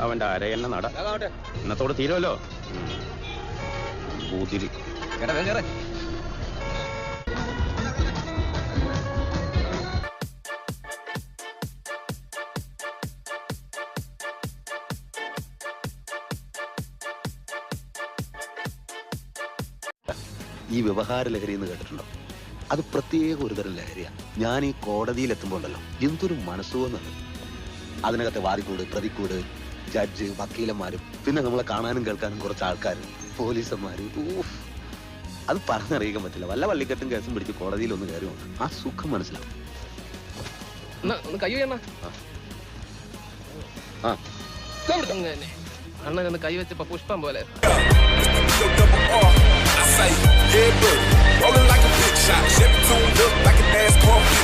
അവന്റെ അരയെന്നെ നട ഇന്നത്തോട് തീരുമല്ലോ. ഊതിരി ഈ വ്യവഹാര ലഹരി എന്ന് കേട്ടിട്ടുണ്ടോ? അത് പ്രത്യേക ഒരുതരം ലഹരിയാണ്. ഞാൻ ഈ കോടതിയിൽ എത്തുമ്പോൾ ഉണ്ടല്ലോ, എന്തൊരു മനസ്സുവെന്നത്. അതിനകത്തെ വാദിക്കൂട്, പ്രതിക്കൂട്, ജഡ്ജ്, വക്കീലന്മാരും, പിന്നെ നമ്മളെ കാണാനും കേൾക്കാനും കുറച്ച് ആൾക്കാർ, പോലീസന്മാര്. അത് പറഞ്ഞറിയിക്കാൻ പറ്റില്ല. വല്ല വള്ളിക്കെട്ടും കേസും പിടിച്ച് കോടതിയിൽ ഒന്ന് കയറി നോക്കും, ആ സുഖം മനസ്സിലാവും. അണ്ണനൊന്ന് കൈവച്ചപ്പോ പുഷ്പം പോലെ. I say, yeah, buddy, rolling like a big shot. Chevy tuned up like an NASCAR.